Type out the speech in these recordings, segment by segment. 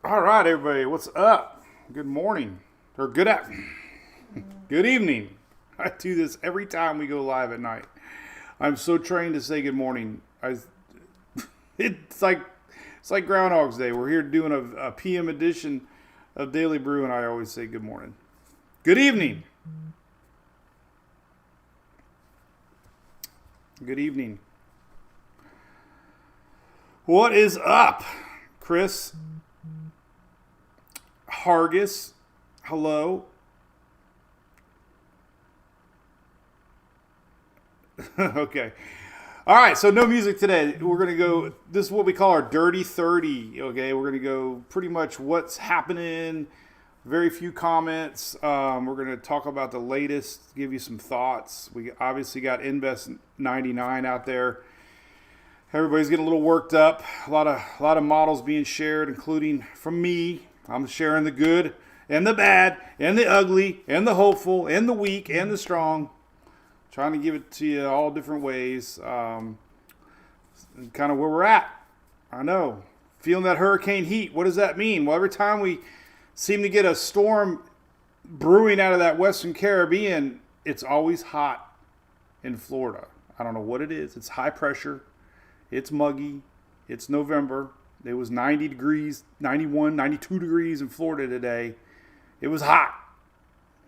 All right, everybody, what's up? Good morning, or good evening. I do this every time we go live at night. I'm so trained to say good morning. It's like Groundhog's Day. We're here doing a PM edition of Daily Brew, and I always say good morning, good evening, good evening. What is up, Chris? Hargis, hello. Okay. All right, so no music today. We're going to go, this is what we call our Dirty 30, okay? We're going to go pretty much what's happening, very few comments. We're going to talk about the latest, give you some thoughts. We obviously got Invest 99 out there. Everybody's getting a little worked up. A lot of models being shared, including from me. I'm sharing the good and the bad and the ugly and the hopeful and the weak and the strong. Trying to give it to you all different ways. Kind of where we're at. I know. Feeling that hurricane heat. What does that mean? Well, every time we seem to get a storm brewing out of that Western Caribbean, it's always hot in Florida. I don't know what it is. It's high pressure. It's muggy. It's November. It was 90 degrees, 91, 92 degrees in Florida today. It was hot.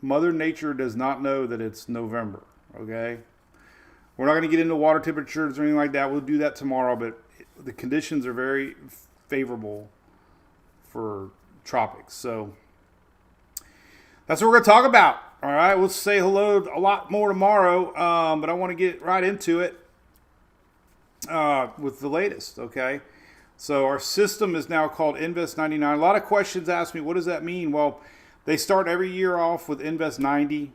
Mother Nature does not know that it's November, okay? We're not going to get into water temperatures or anything like that. We'll do that tomorrow, but the conditions are very favorable for tropics. So that's what we're going to talk about, all right? We'll say hello a lot more tomorrow, but I want to get right into it with the latest, okay? So our system is now called Invest 99. A lot of questions ask me, what does that mean? Well, they start every year off with Invest 90.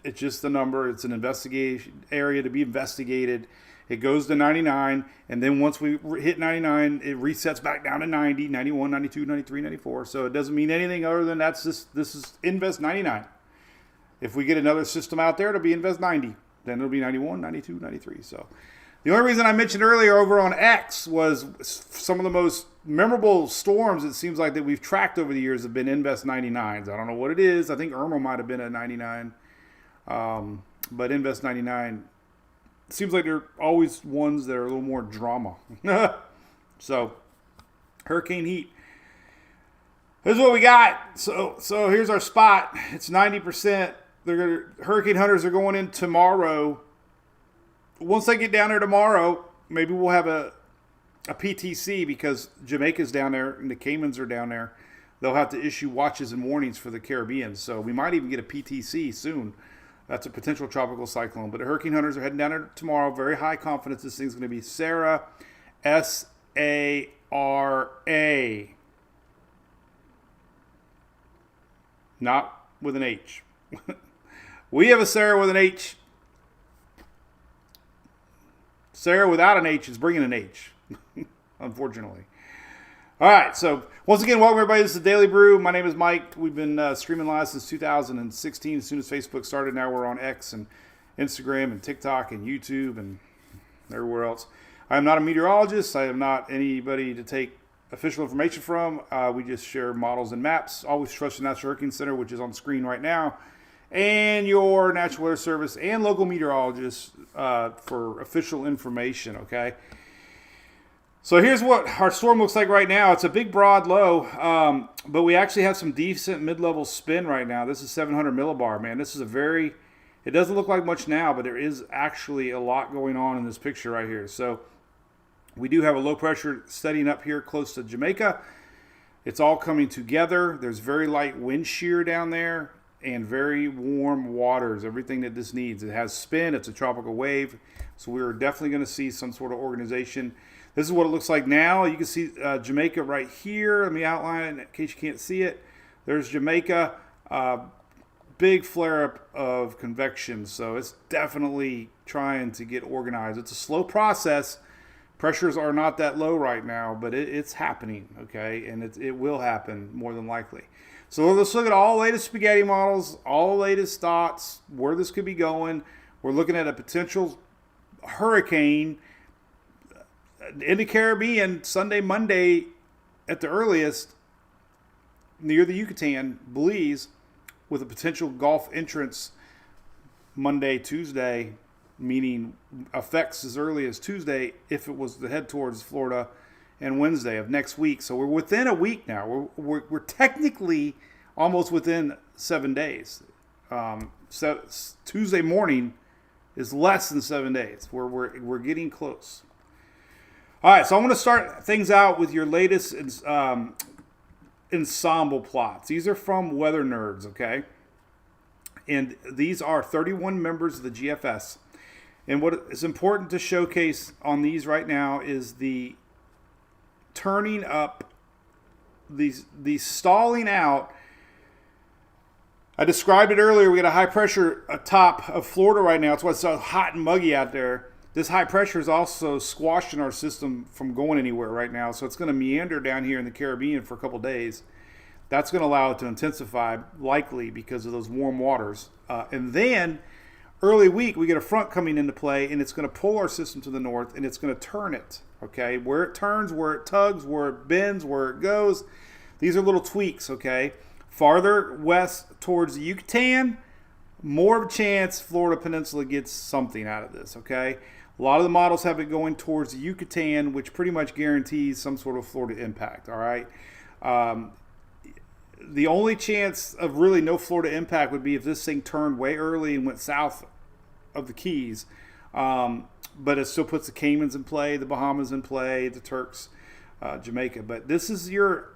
It's just the number. It's an investigation area to be investigated. It goes to 99, and then once we hit 99, it resets back down to 90, 91, 92, 93, 94. So it doesn't mean anything other than this is Invest 99. If we get another system out there, it'll be Invest 90. Then it'll be 91, 92, 93. So the only reason I mentioned earlier over on X was some of the most memorable storms it seems like that we've tracked over the years have been Invest 99s. I don't know what it is. I think Irma might have been a 99. But Invest 99 seems like they're always ones that are a little more drama. So hurricane heat. Here's what we got. So here's our spot. It's 90%. Hurricane hunters are going in tomorrow. Once they get down there tomorrow, maybe we'll have a PTC because Jamaica's down there and the Caymans are down there. They'll have to issue watches and warnings for the Caribbean. So we might even get a PTC soon. That's a potential tropical cyclone. But the hurricane hunters are heading down there tomorrow. Very high confidence this thing's going to be Sarah, S-A-R-A. Not with an H. We have a Sarah with an H. Sarah without an H is bringing an H, unfortunately. All right, so once again, welcome everybody. This is Daily Brew. My name is Mike. We've been streaming live since 2016. As soon as Facebook started, now we're on X and Instagram and TikTok and YouTube and everywhere else. I am not a meteorologist. I am not anybody to take official information from. We just share models and maps. Always trust the National Hurricane Center, which is on screen right now, and your National Weather Service and local meteorologists for official information, okay? So here's what our storm looks like right now. It's a big, broad low, but we actually have some decent mid-level spin right now. This is 700 millibar, man. This is it doesn't look like much now, but there is actually a lot going on in this picture right here. So we do have a low pressure setting up here close to Jamaica. It's all coming together. There's very light wind shear down there and very warm waters, everything that this needs. It has spin, it's a tropical wave, so we're definitely going to see some sort of organization. This is what it looks like now. You can see Jamaica right here. Let me outline it in case you can't see it. There's Jamaica, big flare-up of convection, so it's definitely trying to get organized. It's a slow process. Pressures are not that low right now, but it's happening, okay? And it will happen more than likely. So let's look at all the latest spaghetti models, all the latest thoughts, where this could be going. We're looking at a potential hurricane in the Caribbean Sunday, Monday at the earliest. near the Yucatan, Belize, with a potential Gulf entrance Monday, Tuesday, meaning effects as early as Tuesday if it was to head towards Florida, and Wednesday of next week. So we're within a week now. We're technically almost within 7 days. So Tuesday morning is less than 7 days. We're getting close. All right, so I'm going to start things out with your latest ensemble plots. These are from Weather Nerds, okay? And these are 31 members of the GFS. And what is important to showcase on these right now is the turning up, these stalling out. I described it earlier. We got a high pressure atop of Florida right now. That's why it's so hot and muggy out there. This high pressure is also squashing our system from going anywhere right now. So it's going to meander down here in the Caribbean for a couple days. That's going to allow it to intensify, likely because of those warm waters. And then early week, we get a front coming into play, and it's going to pull our system to the north, and it's going to turn it. Okay, where it turns, where it tugs, where it bends, where it goes. These are little tweaks, okay? Farther west towards the Yucatan, more of a chance Florida Peninsula gets something out of this, okay? A lot of the models have it going towards the Yucatan, which pretty much guarantees some sort of Florida impact, all right? The only chance of really no Florida impact would be if this thing turned way early and went south of the Keys. But it still puts the Caymans in play, the Bahamas in play, the Turks, Jamaica. But this is your,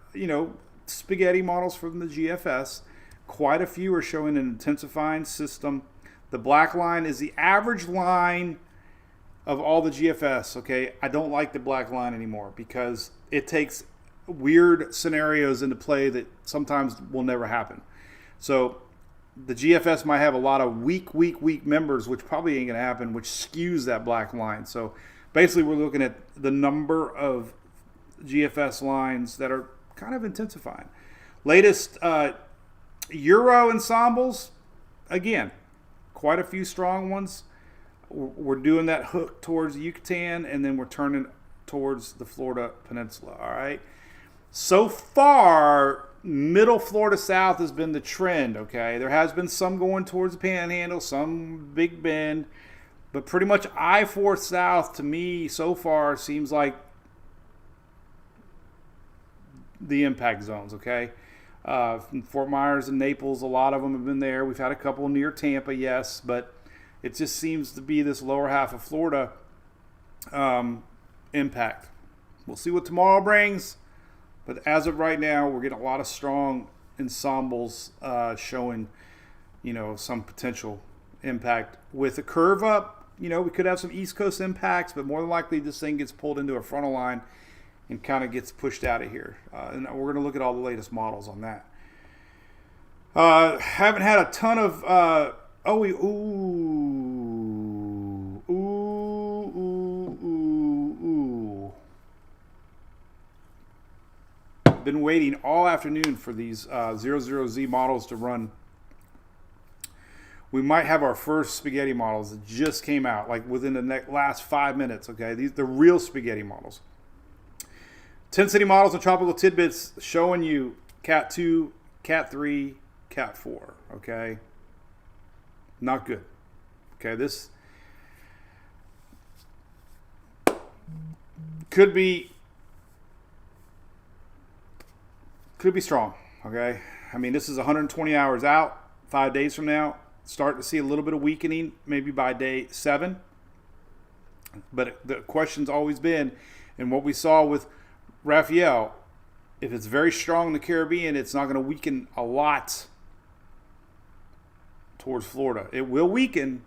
spaghetti models from the GFS. Quite a few are showing an intensifying system. The black line is the average line of all the GFS, okay? I don't like the black line anymore because it takes weird scenarios into play that sometimes will never happen. So the GFS might have a lot of weak members, which probably ain't going to happen, which skews that black line. So basically we're looking at the number of GFS lines that are kind of intensifying. Latest Euro ensembles, again, quite a few strong ones. We're doing that hook towards the Yucatan, and then we're turning towards the Florida Peninsula, all right? So far, middle Florida south has been the trend, okay? There has been some going towards the Panhandle, some Big Bend, but pretty much I-4 south to me so far seems like the impact zones, okay? From Fort Myers and Naples, a lot of them have been there. We've had a couple near Tampa, yes, but it just seems to be this lower half of Florida impact. We'll see what tomorrow brings. But as of right now, we're getting a lot of strong ensembles showing, some potential impact. With a curve up, we could have some East Coast impacts, but more than likely this thing gets pulled into a frontal line and kind of gets pushed out of here. And we're going to look at all the latest models on that. Haven't had a ton of... Been waiting all afternoon for these 00Z models to run. We might have our first spaghetti models that just came out, like within the last 5 minutes, okay? These the real spaghetti models. 10 city models and tropical tidbits showing you Cat 2, Cat 3, Cat 4, okay? Not good. Okay, this could be strong, okay? I mean, this is 120 hours out, 5 days from now. Start to see a little bit of weakening, maybe by day 7. But the question's always been, and what we saw with Raphael, if it's very strong in the Caribbean, it's not going to weaken a lot towards Florida. It will weaken,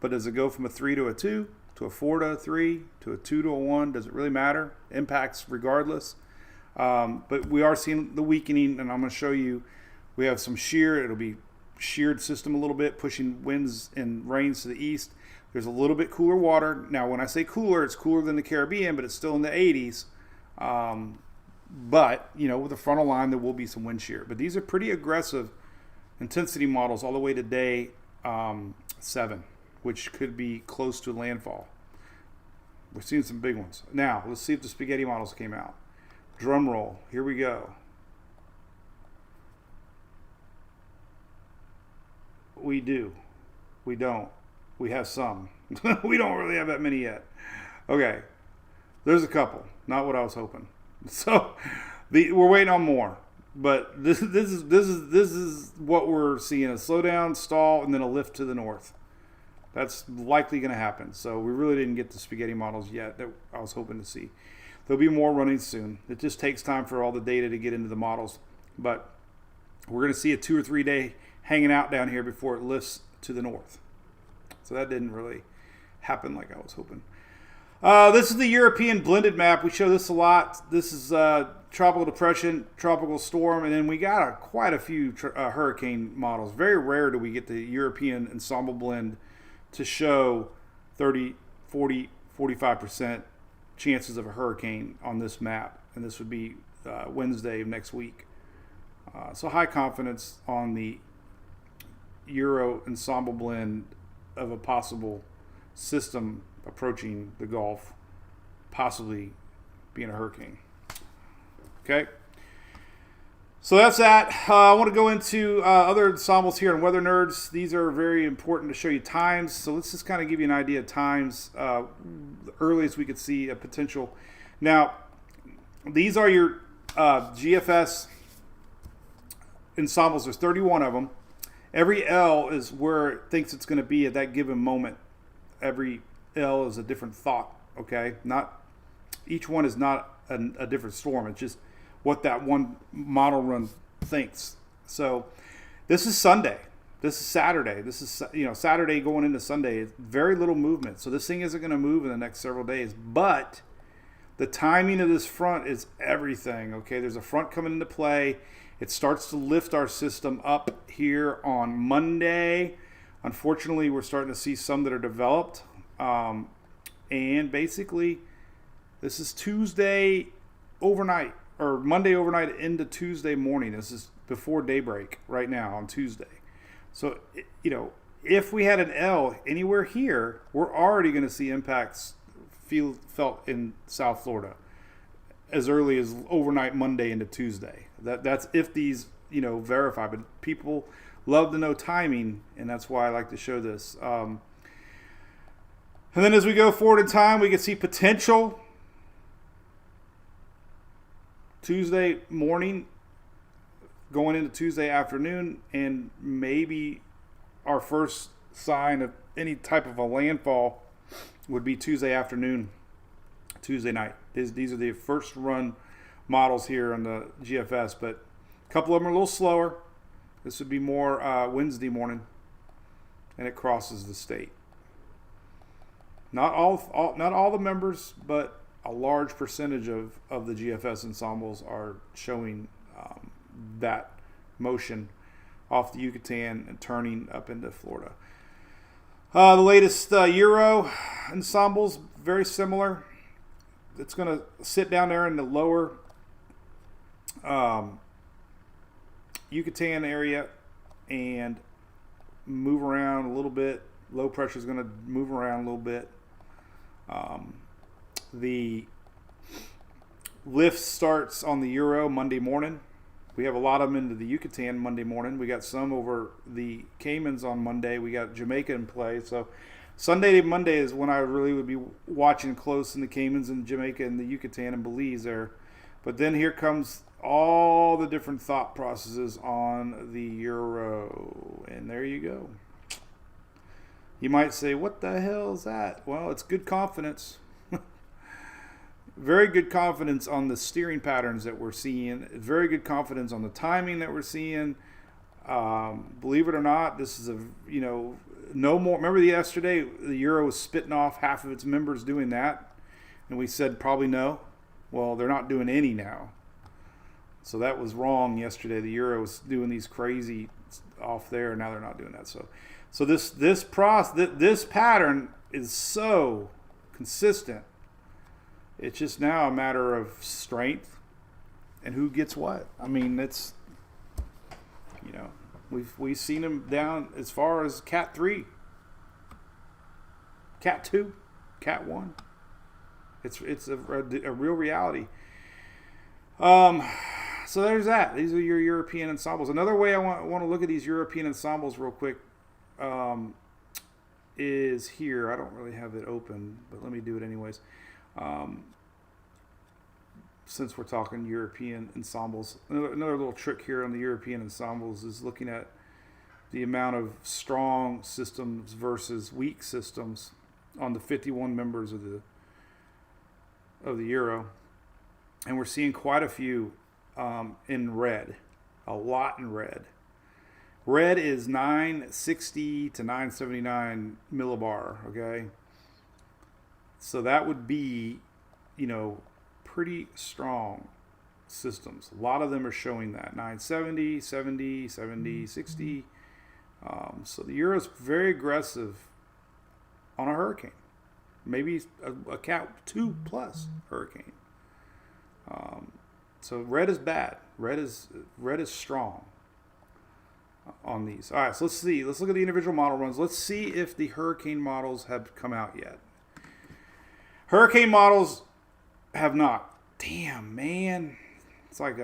but does it go from a 3 to a 2, to a 4 to a 3, to a 2 to a 1? Does it really matter? Impacts regardless. But we are seeing the weakening, and I'm going to show you. We have some shear. It'll be sheared system a little bit, pushing winds and rains to the east. There's a little bit cooler water. Now, when I say cooler, it's cooler than the Caribbean, but it's still in the 80s. But, with the frontal line, there will be some wind shear. But these are pretty aggressive intensity models all the way to day 7, which could be close to landfall. We're seeing some big ones. Now, let's see if the spaghetti models came out. Drum roll. Here we go. we do. We don't. We have some. We don't really have that many yet. Okay. There's a couple. Not what I was hoping. So we're waiting on more. But this is what we're seeing: a slowdown, stall, and then a lift to the north. That's likely going to happen. So we really didn't get the spaghetti models yet that I was hoping to see. There'll be more running soon. It just takes time for all the data to get into the models. But we're going to see a 2 or 3 day hanging out down here before it lifts to the north. So that didn't really happen like I was hoping. This is the European blended map. We show this a lot. This is tropical depression, tropical storm, and then we got quite a few hurricane models. Very rare do we get the European ensemble blend to show 30, 40, 45% chances of a hurricane on this map. And this would be Wednesday of next week. So high confidence on the Euro ensemble blend of a possible system approaching the Gulf, possibly being a hurricane. Okay. So that's that. I want to go into other ensembles here on Weather Nerds. These are very important to show you times. So let's just kind of give you an idea of times. The earliest we could see a potential. Now, these are your GFS ensembles. There's 31 of them. Every L is where it thinks it's going to be at that given moment. Every L is a different thought. Okay, not each one is not a different storm. It's just what that one model run thinks. So this is Sunday. This is Saturday. This is Saturday going into Sunday. It's very little movement. So this thing isn't going to move in the next several days. But the timing of this front is everything. Okay, there's a front coming into play. It starts to lift our system up here on Monday. Unfortunately, we're starting to see some that are developed. And basically, this is Tuesday overnight, or Monday overnight into Tuesday morning. This is before daybreak right now on Tuesday. So, if we had an L anywhere here, we're already going to see impacts felt in South Florida as early as overnight Monday into Tuesday. That's if these, verify. But people love to know timing, and that's why I like to show this. And then as we go forward in time, we can see potential Tuesday morning going into Tuesday afternoon, and maybe our first sign of any type of a landfall would be Tuesday afternoon, Tuesday night. These are the first run models here on the GFS, but a couple of them are a little slower. This would be more Wednesday morning, and it crosses the state. Not all the members, but a large percentage of the GFS ensembles are showing that motion off the Yucatan and turning up into Florida. The latest Euro ensembles, very similar. It's going to sit down there in the lower Yucatan area and move around a little bit. Low pressure is going to move around a little bit. The lift starts on the Euro Monday morning. We have a lot of them into the Yucatan Monday morning. We got some over the Caymans on Monday. We got Jamaica in play. So Sunday to Monday is when I really would be watching close in the Caymans and Jamaica and the Yucatan and Belize there. But then here comes all the different thought processes on the Euro. And there you go. You might say, what the hell is that? Well, it's good confidence. Very good confidence on the steering patterns that we're seeing. Very good confidence on the timing that we're seeing. Believe it or not, this is no more. Remember yesterday, the Euro was spitting off half of its members doing that. And we said probably no. Well, they're not doing any now. So that was wrong yesterday. The Euro was doing these crazy off there, and now they're not doing that. So this pattern is so consistent. It's just now a matter of strength and who gets what. I mean, it's we've seen them down as far as Cat 3, Cat 2, Cat 1. It's a real reality. So there's that. These are your European ensembles. Another way I want to look at these European ensembles real quick is here. I don't really have it open, but let me do it anyways. Since we're talking European ensembles, another little trick here on the European ensembles is looking at the amount of strong systems versus weak systems on the 51 members of the Euro, and we're seeing quite a few in red, a lot in red. Red is 960 to 979 millibar, okay? So that would be, pretty strong systems. A lot of them are showing that 970, 70, 70, 60. So the Euro is very aggressive on a hurricane. Maybe a Cat 2 plus hurricane. So red is bad. Red is strong on these. All right, so let's see. Let's look at the individual model runs. Let's see if the hurricane models have come out yet. Hurricane models have not. Damn, man. It's like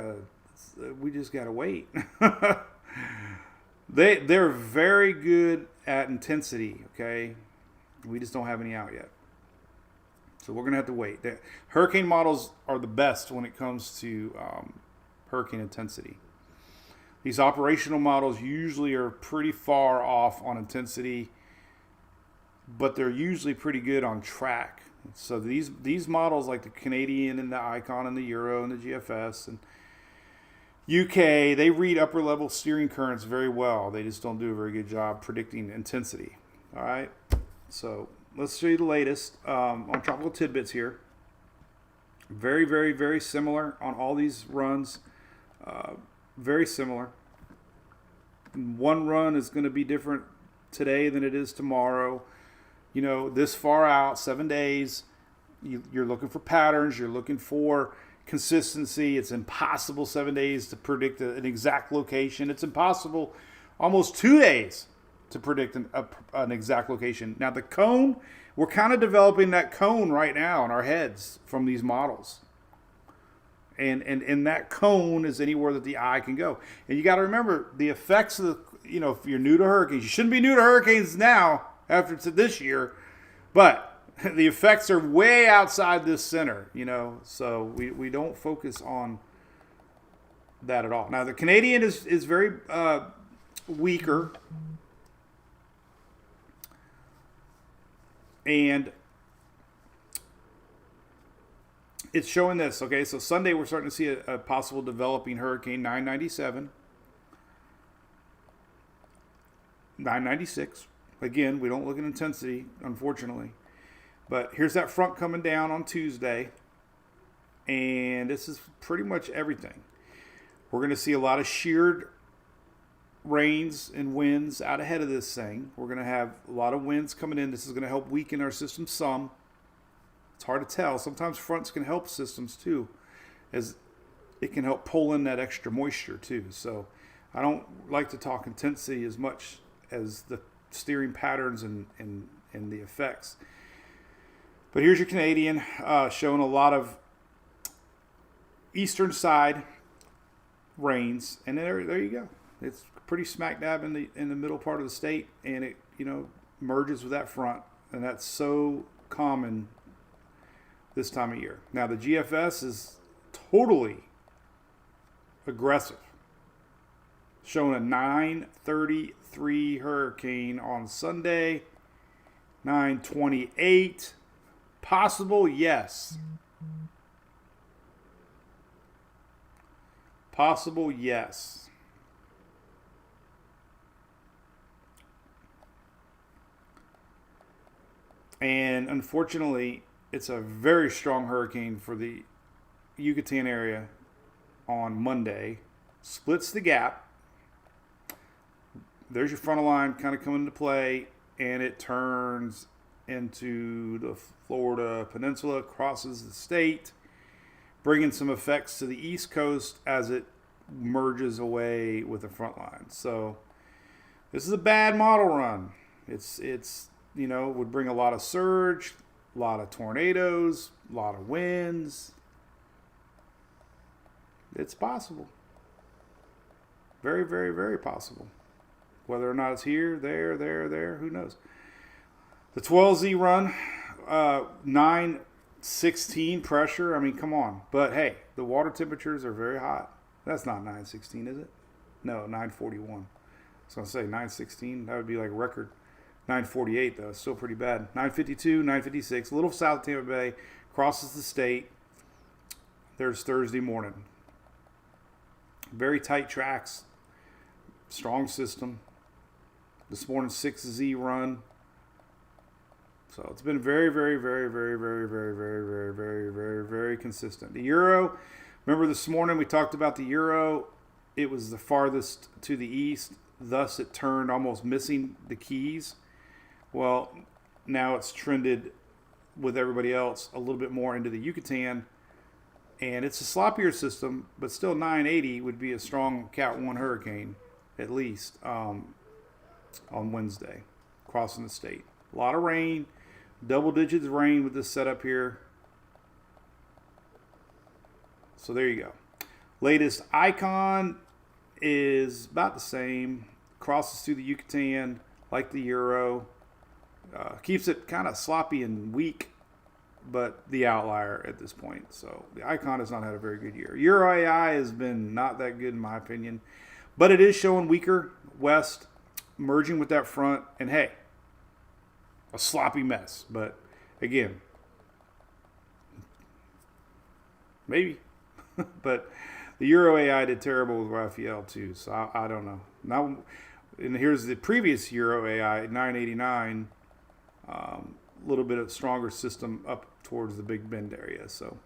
we just got to wait. They're very good at intensity, okay? We just don't have any out yet. So we're going to have to wait. The hurricane models are the best when it comes to hurricane intensity. These operational models usually are pretty far off on intensity, but they're usually pretty good on track. So these models, like the Canadian and the Icon and the Euro and the GFS and UK, they read upper level steering currents very well. They just don't do a very good job predicting intensity. All right. So let's show you the latest on Tropical Tidbits here. Very, very, very similar on all these runs. Very similar. One run is going to be different today than it is tomorrow. This far out, 7 days, you're looking for patterns. You're looking for consistency. It's impossible 7 days to predict an exact location. It's impossible almost 2 days to predict an exact location. Now the cone, we're kind of developing that cone right now in our heads from these models. And that cone is anywhere that the eye can go. And you got to remember the effects of if you're new to hurricanes, you shouldn't be new to hurricanes now after this year, but the effects are way outside this center, so we don't focus on that at all. Now the Canadian is very weaker, and it's showing this. Okay, so Sunday we're starting to see a possible developing hurricane, 997, 996. Again, we don't look at intensity, unfortunately. But here's that front coming down on Tuesday. And this is pretty much everything. We're going to see a lot of sheared rains and winds out ahead of this thing. We're going to have a lot of winds coming in. This is going to help weaken our system some. It's hard to tell. Sometimes fronts can help systems too, as it can help pull in that extra moisture too. So I don't like to talk intensity as much as the steering patterns and the effects. But here's your Canadian showing a lot of eastern side rains, and there you go. It's pretty smack dab in the middle part of the state, and it merges with that front, and that's so common this time of year. Now the GFS is totally aggressive, showing a 933 hurricane on Sunday, 928. Possible, yes. Possible, yes. And unfortunately, it's a very strong hurricane for the Yucatan area on Monday. Splits the gap. There's your frontal line kind of coming into play, and it turns into the Florida Peninsula, crosses the state, bringing some effects to the East Coast as it merges away with the front line. So this is a bad model run. It's would bring a lot of surge, a lot of tornadoes, a lot of winds. It's possible. Very, very, very possible. Whether or not it's here, there, who knows? The 12Z run, 916 pressure. I mean, come on. But hey, the water temperatures are very hot. That's not 916, is it? No, 941. So I'll say 916. That would be like record. 948 though. It's still pretty bad. 952, 956. A little south of Tampa Bay. Crosses the state. There's Thursday morning. Very tight tracks. Strong system. This morning 6Z run. So it's been very, very, very, very, very, very, very, very, very, very, very consistent. The Euro, remember this morning we talked about the Euro. It was the farthest to the east. Thus it turned almost missing the Keys. Well, now it's trended with everybody else a little bit more into the Yucatan. And it's a sloppier system, but still 980 would be a strong Cat 1 hurricane, at least, on Wednesday, crossing the state. A lot of rain, double digits rain with this setup here. So there you go. Latest icon is about the same. Crosses through the Yucatan like the Euro. Keeps it kind of sloppy and weak, but the outlier at this point. So the icon has not had a very good year. Euro AI has been not that good in my opinion, but it is showing weaker west, merging with that front, and hey, a sloppy mess. But again, maybe. But the Euro AI did terrible with Raphael too, so I don't know. Now, and here's the previous Euro AI, 989. A little bit of stronger system up towards the Big Bend area. So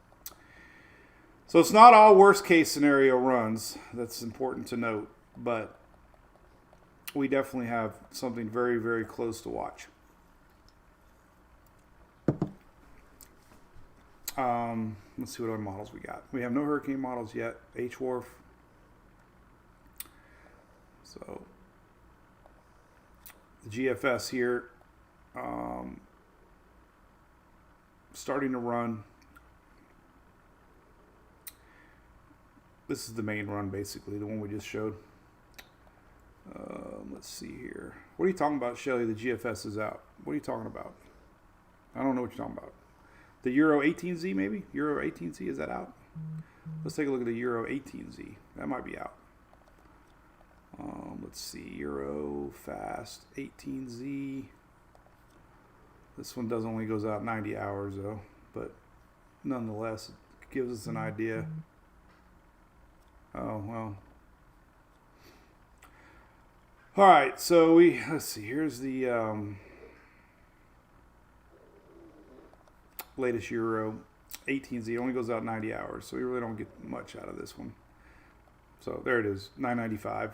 it's not all worst case scenario runs. That's important to note, but we definitely have something very, very close to watch. Let's see what other models we got. We have no hurricane models yet. HWRF. So the GFS here. Starting to run. This is the main run, basically, the one we just showed. Let's see here. What are you talking about, Shelly? The GFS is out. What are you talking about? I don't know what you're talking about. The Euro 18Z, maybe? Euro 18Z, is that out? Let's take a look at the Euro 18Z. That might be out. Let's see. Euro Fast 18Z. This one only goes out 90 hours, though. But nonetheless, it gives us an idea. Oh, well. All right, so let's see. Here's the latest Euro 18Z. It only goes out 90 hours, so we really don't get much out of this one. So there it is, 995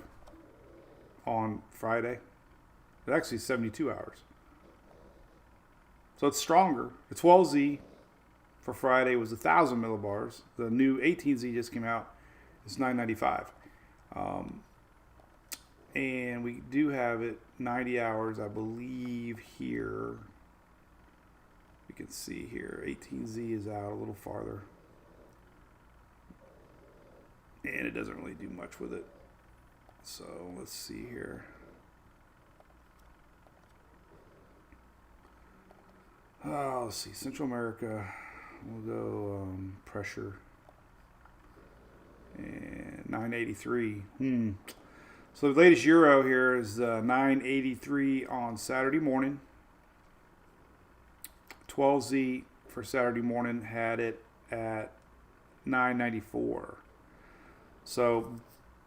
on Friday. It's actually 72 hours. So it's stronger. The 12Z for Friday was 1,000 millibars. The new 18Z just came out. It's 995. And we do have it 90 hours, I believe, here. You can see here, 18Z is out a little farther. And it doesn't really do much with it. So let's see here. Let's see, Central America, we'll go pressure, and 983. So the latest Euro here is 983 on Saturday morning. 12Z for Saturday morning had it at 994. So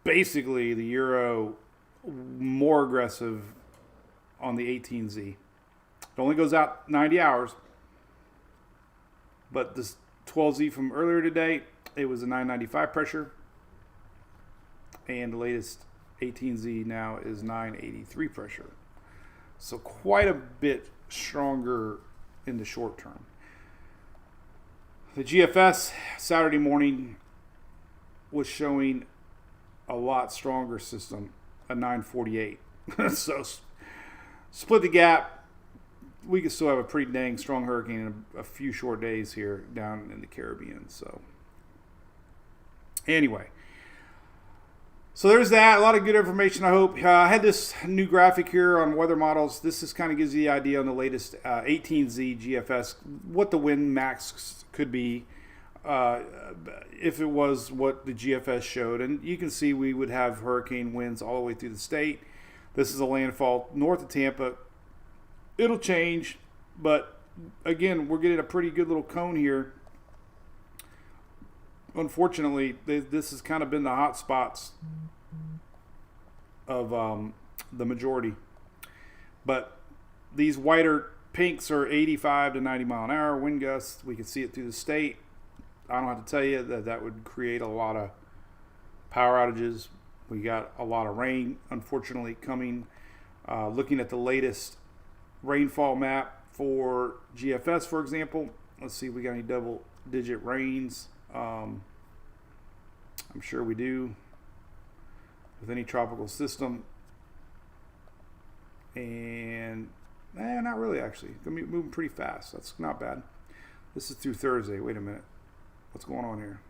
basically the Euro more aggressive on the 18Z. It only goes out 90 hours. But this 12Z from earlier today, it was a 995 pressure. And the latest 18Z now is 983 pressure. So quite a bit stronger in the short term. The GFS Saturday morning was showing a lot stronger system, a 948. So split the gap. We could still have a pretty dang strong hurricane in a few short days here down in the Caribbean. So anyway, So there's that. A lot of good information, I hope. I had this new graphic here on weather models. This just kind of gives you the idea on the latest 18Z GFS, what the wind max could be if it was what the GFS showed. And you can see we would have hurricane winds all the way through the state. This is a landfall north of Tampa. It'll change, but again, we're getting a pretty good little cone here. Unfortunately, this has kind of been the hot spots of the majority. But these whiter pinks are 85 to 90 mile an hour wind gusts. We can see it through the state. I don't have to tell you that would create a lot of power outages. We got a lot of rain, unfortunately, coming. Looking at the latest rainfall map for GFS, for example. Let's see if we got any double-digit rains. I'm sure we do with any tropical system. And not really, actually. It's going to be moving pretty fast. That's not bad. This is through Thursday. Wait a minute. What's going on here?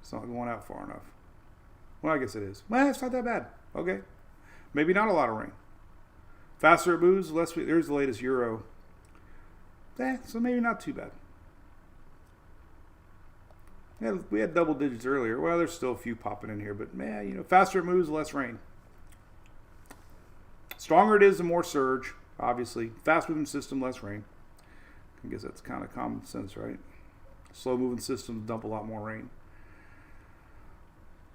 It's not going out far enough. Well, I guess it is. Well, it's not that bad. Okay. Maybe not a lot of rain. Faster it moves, less. There's the latest Euro. So maybe not too bad. Yeah, we had double digits earlier. Well, there's still a few popping in here, but man, faster it moves, less rain. Stronger it is, the more surge, obviously. Fast moving system, less rain. I guess that's kind of common sense, right? Slow moving systems dump a lot more rain.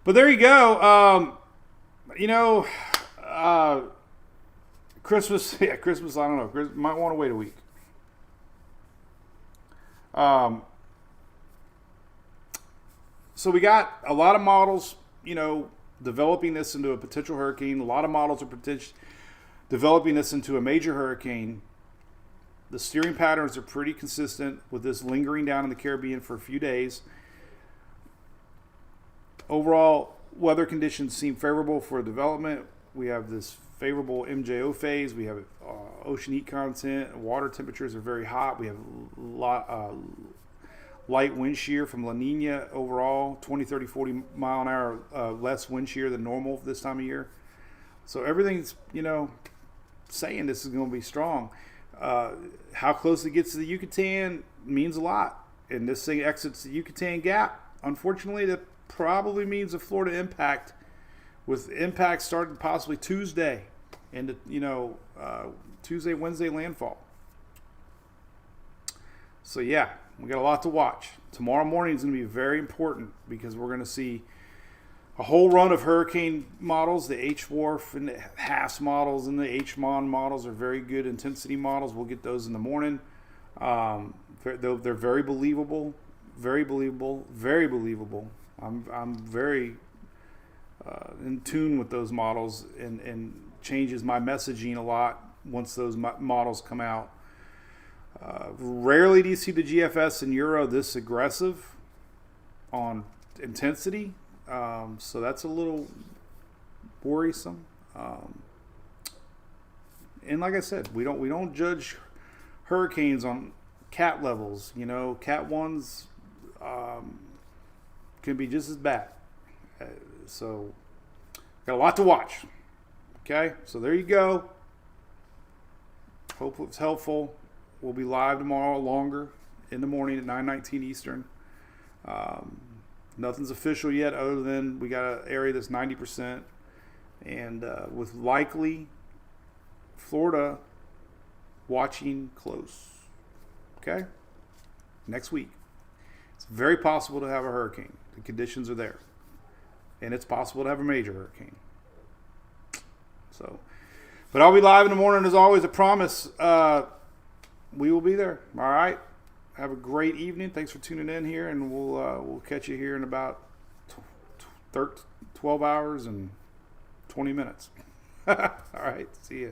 But there you go. Christmas, Christmas, I don't know. Christmas, might want to wait a week. So we got a lot of models, developing this into a potential hurricane. A lot of models are developing this into a major hurricane. The steering patterns are pretty consistent with this lingering down in the Caribbean for a few days. Overall, weather conditions seem favorable for development. We have this favorable MJO phase. We have ocean heat content. Water temperatures are very hot. We have light wind shear from La Nina overall, 20, 30, 40 mile an hour less wind shear than normal this time of year. So everything's, saying this is going to be strong. How close it gets to the Yucatan means a lot. And this thing exits the Yucatan Gap. Unfortunately, that probably means a Florida impact, with impact starting possibly Tuesday into, Tuesday, Wednesday landfall. So yeah, we got a lot to watch. Tomorrow morning is going to be very important because we're going to see a whole run of hurricane models. The HWRF and the HASS models and the HMON models are very good intensity models. We'll get those in the morning. They're very believable, very believable, very believable. I'm very in tune with those models and changes my messaging a lot once those models come out. Rarely do you see the GFS and Euro this aggressive on intensity, so that's a little worrisome. And like I said, we don't judge hurricanes on cat levels. Cat 1s can be just as bad. So got a lot to watch. Okay, so there you go. Hope it was helpful. We'll be live tomorrow longer in the morning at 9:19 Eastern. Nothing's official yet other than we got an area that's 90%. And with likely Florida watching close. Okay? Next week. It's very possible to have a hurricane. The conditions are there. And it's possible to have a major hurricane. So, but I'll be live in the morning as always. I promise. We will be there. All right. Have a great evening. Thanks for tuning in here, and we'll catch you here in about 12 hours and 20 minutes. All right. See you.